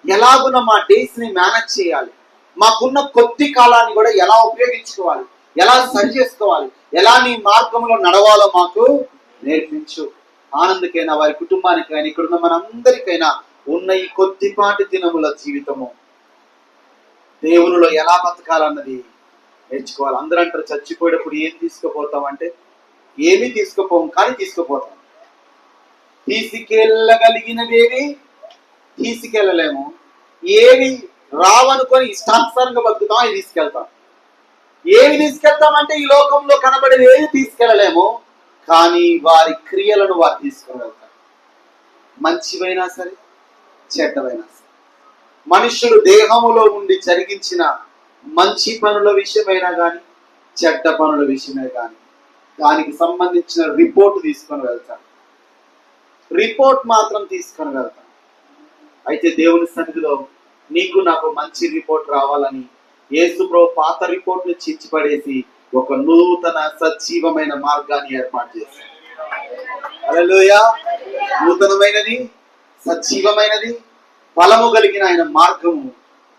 ఎలాగున మా డేస్ ని మేనేజ్ చేయాలి, మాకున్న కొద్ది కాలాన్ని కూడా ఎలా ఉపయోగించుకోవాలి, ఎలా సరి చేసుకోవాలి, ఎలా నీ మార్గంలో నడవాలో మాకు నేర్పించు. ఆనందకైనా, వారి కుటుంబానికైనా, ఇక్కడున్న మనందరికైనా ఉన్న ఈ కొద్దిపాటి దినముల జీవితము దేవునిలో ఎలా బతకాలన్నది నేర్చుకోవాలి. అందరూ అంటారు, చచ్చిపోయేటప్పుడు ఏం తీసుకుపోతామంటే, ఏమీ తీసుకుపోం, కానీ తీసుకుపోతాం. తీసుకెళ్ళగలిగినవేవి తీసుకెళ్ళలేము, ఏవి రావనుకొని ఇష్టానుసారంగా బతుకుతాం, అవి తీసుకెళ్తాం. ఏవి తీసుకెళ్తామంటే ఈ లోకంలో కనబడేది ఏవి తీసుకెళ్ళలేము, కానీ వారి క్రియలను వారు తీసుకుని వెళ్తారు. మంచివైనా సరే, చెడ్డవైనా సరే. మనుషులు దేహములో ఉండి జరిగించిన మంచి పనుల విషయమైనా కానీ, చెడ్డ పనుల విషయమే కానీ, దానికి సంబంధించిన రిపోర్ట్ తీసుకొని వెళ్తాను. రిపోర్ట్ మాత్రం తీసుకొని వెళ్తాను. అయితే దేవుని సన్నిధిలో నీకు నాకు మంచి రిపోర్ట్ రావాలని యేసు ప్రభు పాత రిపోర్ట్ను చించిపడేసి ఒక నూతన సజీవమైన మార్గాన్ని ఏర్పాటు చేశాడు. హల్లెలూయా. నూతనమైనది, సజీవమైనది, ఫలము కలిగిన ఆయన మార్గము,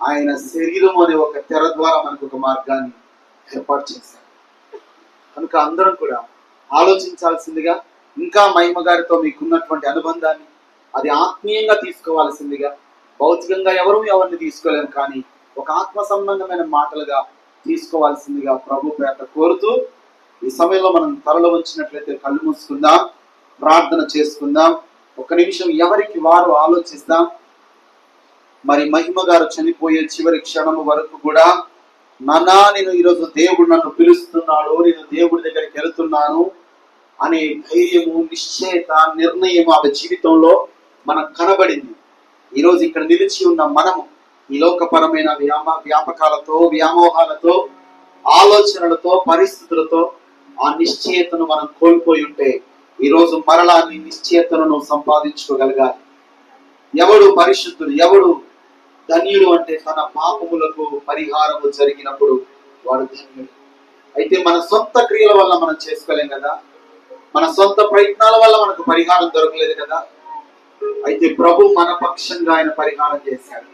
ఆయన శరీరం అనే ఒక తెర ద్వారా మనకు ఒక మార్గాన్ని ఏర్పాటు చేశారు. కనుక అందరం కూడా ఆలోచించాల్సిందిగా, ఇంకా మహిమ గారితో మీకున్నటువంటి అనుబంధాన్ని అది ఆత్మీయంగా తీసుకోవాల్సిందిగా, భౌతికంగా ఎవరిని తీసుకోలేము, కానీ ఒక ఆత్మ సంబంధమైన మాటలుగా తీసుకోవాల్సిందిగా ప్రభు పేట కోరుతూ, ఈ సమయంలో మనం తలలో వచ్చినట్లయితే కళ్ళు మూసుకుందాం, ప్రార్థన చేసుకుందాం. ఒక నిమిషం ఎవరికి వారు ఆలోచిస్తాం. మరి మహిమ గారు చనిపోయే చివరి క్షణము వరకు కూడా, నానా నేను ఈరోజు దేవుడు నన్ను పిలుస్తున్నాడు, నేను దేవుడి దగ్గరికి వెళ్తున్నాను అనే ధైర్యము, నిశ్చయత, నిర్ణయం ఆమె జీవితంలో మనకు కనబడింది. ఈరోజు ఇక్కడ నిలిచి ఉన్న మనము ఈ లోకపరమైన వ్యాపకాలతో, వ్యామోహాలతో, ఆలోచనలతో, పరిస్థితులతో ఆ నిశ్చయతను మనం కోల్పోయి ఉంటే, ఈరోజు మరలా నీ నిశ్చయతను సంపాదించుకోగలగాలి. ఎవడు పరిశుద్ధుడు, ఎవడు ధన్యుడు అంటే తన పాపములకు పరిహారము జరిగినప్పుడు వాడు ధన్యుడు. అయితే మన సొంత క్రియల వల్ల మనం చేసుకోలేం కదా, మన సొంత ప్రయత్నాల వల్ల మనకు పరిహారం దొరకలేదు కదా. అయితే ప్రభు మన పక్షంగా ఆయన పరిహారం చేశాడు.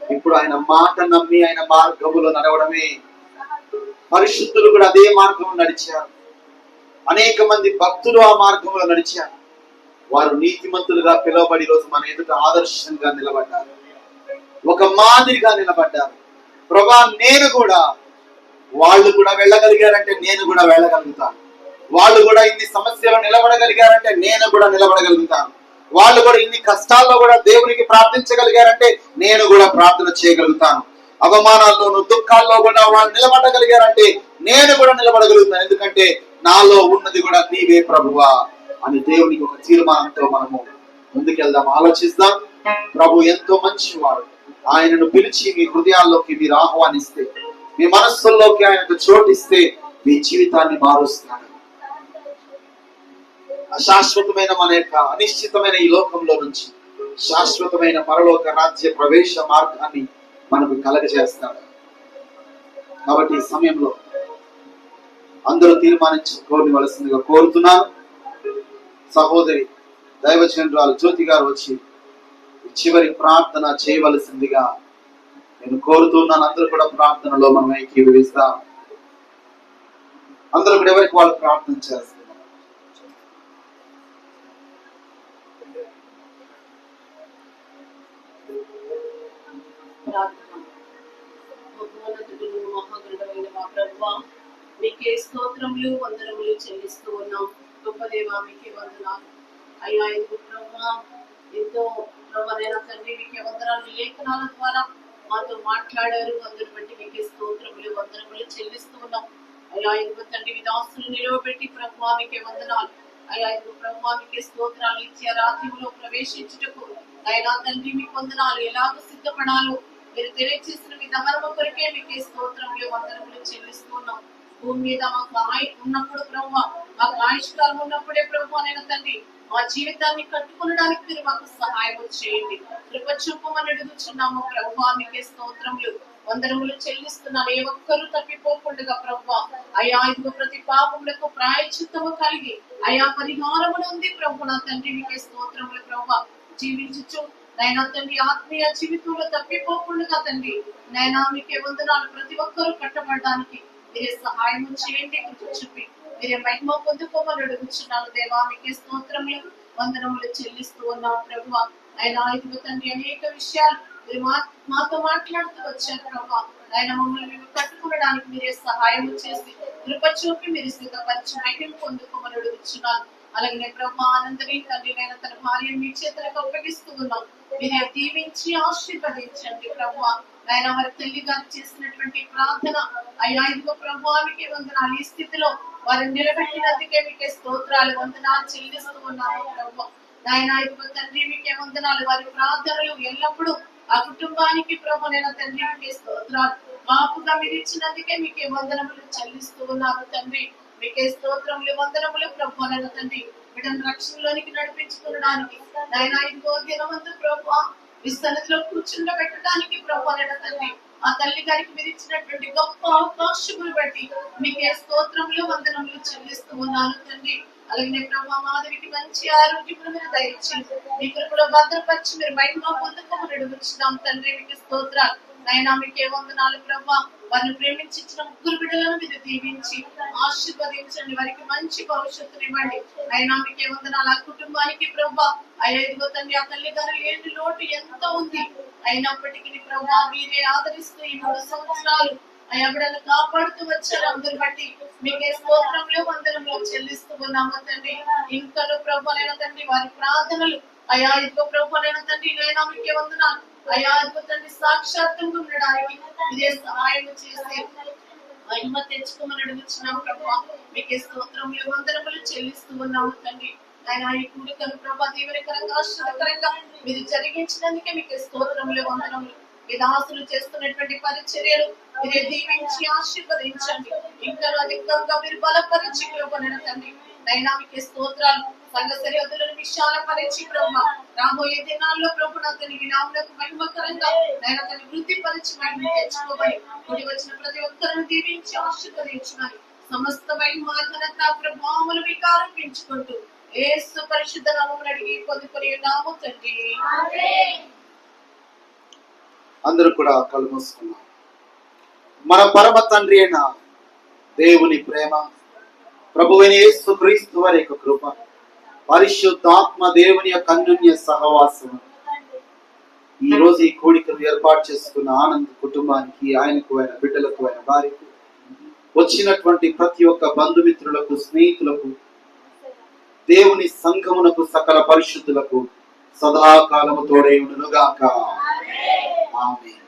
ఇప్పుడు ఆయన మాట నమ్మి ఆయన మార్గములో నడవడమే. పరిశుద్ధులు కూడా అదే మార్గంలో నడిచారు. అనేక మంది భక్తులు ఆ మార్గంలో నడిచారు. వారు నీతిమంతులుగా పిలువబడి రోజు మన ఎదుట ఆదర్శంగా నిలబడ్డారు, ఒక మాదిరిగా నిలబడ్డారు. ప్రభా నేను కూడా, వాళ్ళు కూడా వెళ్ళగలిగారంటే నేను కూడా వెళ్ళగలుగుతాను. వాళ్ళు కూడా ఇన్ని సమస్యలు నిలబడగలిగారంటే నేను కూడా నిలబడగలుగుతాను. వాళ్ళు కూడా ఇన్ని కష్టాల్లో కూడా దేవునికి ప్రార్థించగలిగారంటే నేను కూడా ప్రార్థన చేయగలుగుతాను. అవమానాల్లోనూ దుఃఖాల్లో కూడా వాళ్ళు నిలబడగలిగారంటే నేను కూడా నిలబడగలుగుతాను. ఎందుకంటే నాలో ఉన్నది కూడా నీవే ప్రభువా అని దేవునికి ఒక తీర్మానంతో మనము ముందుకెళ్దాం, ఆలోచిద్దాం. ప్రభు ఎంతో మంచివాడు. ఆయనను పిలిచి మీ హృదయాల్లోకి మీరు ఆహ్వానిస్తే, మీ మనస్సుల్లోకి ఆయనకు చోటిస్తే మీ జీవితాన్ని మారుస్తాడు. అశాశ్వతమైన మన యొక్క అనిశ్చితమైన ఈ లోకంలో నుంచి శాశ్వతమైన పరలోక రాజ్య ప్రవేశ మార్గాన్ని మనకు కలగజేస్తాడు. కాబట్టి ఈ సమయంలో అందరూ తీర్మానించుకోవలసిందిగా కోరుతున్నాను. సహోదరి దైవజనురాలు జ్యోతి గారు వచ్చి చివరి ప్రార్థన చేయవలసిందిగా నేను కోరుతున్నాను. అందరూ కూడా ప్రార్థనలో మనం ఏకీభవిస్తాం. అందరూ కూడా ఎవరికి వాళ్ళు ప్రార్థన చేస్తారు. మహాగణమైన మా ప్రభువా, మీకే స్తోత్రములు, వందనములు చెల్లిస్తూ ఉన్నాం. గొప్ప దేవా, మీకే వందనాలు అయ్యా. ఎందుకు ప్రభువా ఎంతో ప్రభావైన తండ్రి, మీకే వందనాలు. లేఖనాల ద్వారా మాతో మాట్లాడారు. అందుని బట్టి మీకే స్తోత్రములు, వందనములు చెల్లిస్తూ ఉన్నాం అయ్యా. ఎందుకు తండ్రి విదాసులు నిలవబెట్టి ప్రభువా మీకే వందనాలు అయ్యా. ఎందుకు ప్రభువా మీకే స్తోత్రాలు ఇచ్చే రాజ్యంలో ప్రవేశించుటకు అయినా తండ్రి మీకు వందనాలు. ఎలాగో సిద్ధపడాలో మీరు తెలియజేసిన విధానం కొరకే మీకే స్తోత్రములు, వందనములు చెల్లిస్తున్నాం. భూమి మీద మాకు ఉన్నప్పుడు ప్రభువా, మాకు ఆయుష్కాలం ఉన్నప్పుడే ప్రభువా నేను తండ్రి మా జీవితాన్ని కట్టుకునడానికి మీరు మాకు సహాయం చేయండి. కృప చూపమని అడుగుచున్నాము ప్రభువా. మీకే స్తోత్రములు, వందనములు చెల్లిస్తున్నాను. ఏ ఒక్కరూ తప్పిపోకుండా ప్రభువా అయా ఇదిగో ప్రతి పాపములకు ప్రాయశ్చిత్తము కలిగి అయా పరిహారములు ఉంది ప్రభు. నా తండ్రి మీకే స్తోత్రములు ప్రభువా. జీవించు నైనా తండ్రి ఆత్మీయ జీవితంలో తప్పిపోకుండా తండ్రి నైనా మీకే వందనాలు. ప్రతి ఒక్కరూ కట్టబడడానికి మీరే సహాయం చేయండి. చూపి మీరే మహిమ పొందుకోమని అడుగుచున్నాను దేవా. మీకే స్తోత్రములు, వందనములు చెల్లిస్తూ ఉన్నాం ప్రభువా. ఆయన ఇదిగో తండ్రి అనేక విషయాలు మీరు మాతో మాట్లాడుతూ వచ్చారు ప్రభా. ఆయన మమ్మల్ని మేము కట్టుకునడానికి మీరే సహాయం చేసి కృప చూపి మీరు సిద్ధపరిచి మహిమ పొందుకోమని అడుగుచున్నాను. అలాగే ప్రభా ఆనందరి తండ్రి నేను తన భార్య మీ చేతులకు అప్పగిస్తూ ఉన్నాం. మీరే దీవించి ఆశీర్వదించండి ప్రభా. ఆయన వారి తల్లి గారు చేసినటువంటి ప్రార్థన అయ్యా ఇదిగో ప్రభువానికి వందనాలు. ఈ స్థితిలో వారిని నిలబెట్టినందుకే మీకే స్తోత్రాలు, వందనాలు చెల్లిస్తూ ఉన్నాము ప్రభు. నాయన ఇదిగో తండ్రి మీకే వందనాలు. వారి ప్రార్థనలు ఎల్లప్పుడూ ఆ కుటుంబానికి ప్రభు నేను తండ్రి మీకే స్తోత్రాలు. మాపుగా మీరు ఇచ్చినందుకే మీకే వందనములు చెల్లిస్తూ ఉన్నాము తండ్రి. మీకే స్తోత్రములు, వందనములు ప్రభు నేను తండ్రి. బిడ్డను రక్షణలోనికి నడిపించుకోవడానికి నాయన ఇదిగో దినవంతు ప్రభు విస్తరణలో కూర్చుండబెట్టడానికి ప్రభు నేను తండ్రి ఆ తల్లి గారికి మీరు ఇచ్చినటువంటి గొప్ప అవకాశములు బట్టి మీకే స్తోత్రములు, వందనములు చెల్లిస్తూ ఉన్నాను తండ్రి. అలాగే ప్రభా మాధవికి మంచి ఆరోగ్యమును మీరు దయచేసి మీ కృపలో భద్రపరిచి మీరు మహిమ పొందుకోమని అడుగుతున్నాం తండ్రి. మీకు స్తోత్రాలు నైనా, మీకే వందనాలు ప్రభా. వారిని ప్రేమించి ఇచ్చిన ముగ్గురు బిడ్డలను మీరు దీవించి ఆశీర్వదించండి, వారికి మంచి భవిష్యత్తుని ఇవ్వండి. అయినా మీకే వందనాలు. ఆ కుటుంబానికి ప్రభా అయ్యా ఇదిగో తండ్రి, ఆ తల్లిదండ్రులు లేని లోటు ఎంతో ఉంది, అయినప్పటికీ ప్రభా మీరే ఆదరిస్తూ ఈ 3 సంవత్సరాలు అయ్యా బిడ్డలు కాపాడుతూ వచ్చారు. అందరు బట్టి మీకే స్తోత్రంలో వందనంలో చెల్లిస్తూ ఉన్నాము తండ్రి. ఇంకా ప్రభాలైన తండ్రి వారి ప్రార్థనలు అయ్యా ఇదిగో ప్రభాలైన తండ్రి నైనా మీకే వందనాలు. అయ్యా ఇదిగో తండ్రి సాక్షాత్తుగా ఉండడానికి ఇదే సహాయం చేసి మహిమ తెచ్చుకోమని అడుగుతున్నాం ప్రభా. మీకే స్తోత్రములు వందనములు చెల్లిస్తూ ఉన్నాము తండ్రి. ఆయన ఈ కూడికను ప్రభా దీవెనకరంగా ఆశీర్వదకరంగా మీరు జరిగించినందుకే మీకే స్తోత్రములు వందనములు. మీ దాసులు చేస్తున్నటువంటి పరిచర్యలు మీరే దీవించి ఆశీర్వదించండి, ఇంకా అధికంగా మీరు బలపరిచి ప్రభాన తండ్రి. నైనా మీకే స్తోత్రాలు. సంఘ సరిహద్దులను విశాలపరిచి ప్రభా రాబోయే దినాల్లో ప్రభు తన నామమునకు మహిమకరంగా నైనా తన వృద్ధి పరిచి మహిమ తెచ్చుకోబడి కూడి వచ్చిన ప్రతి ఒక్కరిని దీవించి ఆశీర్వదించున్నాను. సమస్త మహిమ ఘనత ప్రభావములు మీకు ఆరోపించుకుంటూ యేసు పరిశుద్ధ నామమున అడిగి పొందుకొని ఉన్నాము తండ్రి. అందరూ కూడా కళ్ళు మూసుకున్నాం. మన పరమ తండ్రి అయిన దేవుని ప్రేమ, ప్రభువైన యేసు క్రీస్తు వారి యొక్క కృప, పరిశుద్ధాత్మ దేవుని యొక్క అన్యోన్య సహవాసం ఈ రోజు ఈ కోడికను ఏర్పాటు చేసుకున్న ఆనంద్ కుటుంబానికి, ఆయనకు, ఆయన బిడ్డలకు, ఆయన భార్యకు, వచ్చినటువంటి ప్రతి ఒక్క బంధుమిత్రులకు, స్నేహితులకు, దేవుని సంఘమునకు, సకల పరిశుద్ధులకు సదాకాలము తోడై ఉండునుగాక. ఆమేన్.